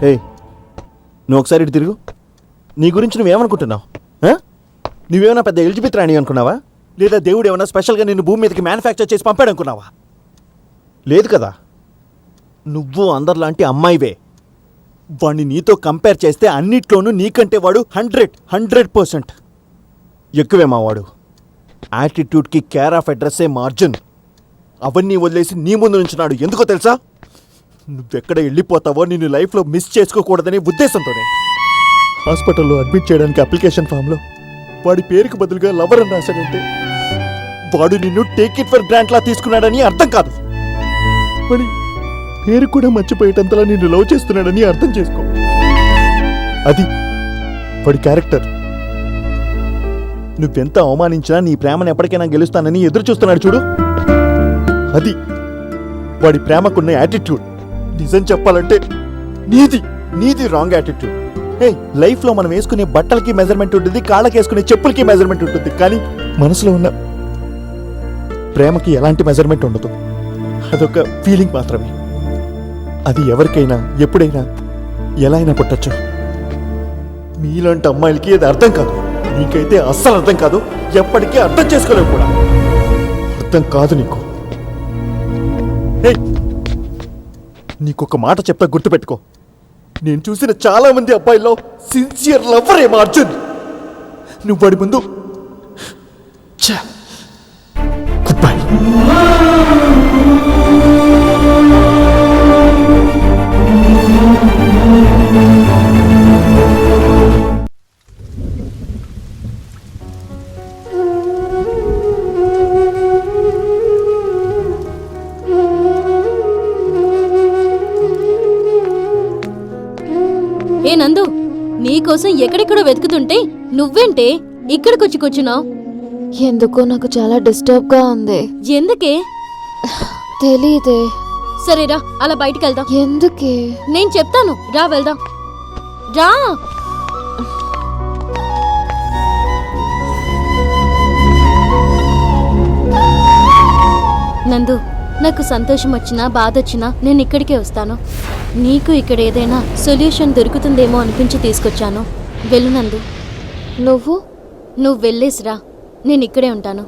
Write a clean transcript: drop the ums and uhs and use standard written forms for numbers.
ఏ నువ్వు ఒకసారి ఇటు తిరుగు. నీ గురించి నువ్వేమనుకుంటున్నావు? నువ్వేమైనా పెద్ద ఎలిజబెత్ రాణి అనుకున్నావా? లేదా దేవుడు ఏమైనా స్పెషల్గా నిన్ను భూమి మీదకి మ్యానుఫ్యాక్చర్ చేసి పంపాడు అనుకున్నావా? లేదు కదా. నువ్వు అందరిలాంటి అమ్మాయివే. వాడిని నీతో కంపేర్ చేస్తే అన్నిట్లోనూ నీకంటే వాడు 100% ఎక్కువే మావాడు. యాటిట్యూడ్కి కేర్ ఆఫ్ అడ్రస్సే మార్జిన్. అవన్నీ వదిలేసి నీ ముందు నుంచున్నాడు. ఎందుకో తెలుసా? నువ్వెక్కడ వెళ్ళిపోతావో నిన్ను లైఫ్లో మిస్ చేసుకోకూడదనే ఉద్దేశంతోనే. హాస్పిటల్లో అడ్మిట్ చేయడానికి అప్లికేషన్ ఫామ్లో వాడి పేరుకి బదులుగా లవర్ అని రాశాడంటే వాడు నిన్ను టేక్ ఇట్ ఫర్ గ్రాంట్లా తీసుకున్నాడని అర్థం కాదు. వాడి పేరు కూడా మర్చిపోయేటంతలా నిన్ను లవ్ చేస్తున్నాడని అర్థం చేసుకో. అది వాడి క్యారెక్టర్. నువ్వెంత అవమానించినా నీ ప్రేమను ఎప్పటికైనా గెలుస్తానని ఎదురు చూస్తున్నాడు చూడు. అది వాడి ప్రేమకున్న యాటిట్యూడ్. నిజం చెప్పాలంటే నీది రాంగ్ యాటిట్యూడ్. లైఫ్లో మనం వేసుకునే బట్టలకి మెజర్మెంట్ ఉంటుంది, కాళ్ళకి వేసుకునే చెప్పులకి మెజర్మెంట్ ఉంటుంది, కానీ మనసులో ఉన్న ప్రేమకి ఎలాంటి మెజర్మెంట్ ఉండదు. అదొక ఫీలింగ్ మాత్రమే. అది ఎవరికైనా ఎప్పుడైనా ఎలా అయినా పుట్టచ్చు. మీలాంటి అమ్మాయిలకి అది అర్థం కాదు. నీకైతే అస్సలు అర్థం కాదు. ఎప్పటికీ అర్థం చేసుకోలేవు కూడా. అర్థం కాదు నీకు. నీకొక మాట చెప్తా, గుర్తుపెట్టుకో. నేను చూసిన చాలా మంది అబ్బాయిల్లో సిన్సియర్ లవర్ ఏమో అర్జున్. నువ్వు వాడి ముందు గుడ్ బై. ఏ నందు, నీకోసం ఎక్కడెక్కడో వెతుకుతుంటే నువ్వేంటే ఇక్కడికొచ్చి కూర్చున్నావు? ఎందుకో నాకు చాలా డిస్టర్బ్ గా ఉంది. ఎందుకే? తెలీదే. సరేరా, అలా బయటికి వెళ్దాం. ఎందుకే? నేను చెప్తాను, రా వెళ్దాం. రా. నందు, నాకు సంతోషం వచ్చినా బాధ వచ్చినా నేను ఇక్కడికే వస్తాను. నీకు ఇక్కడ ఏదైనా సొల్యూషన్ దొరుకుతుందేమో అనిపించి తీసుకొచ్చాను. వెళ్ళు నందు. నువ్వు వెళ్ళేసిరా, నేను ఇక్కడే ఉంటాను.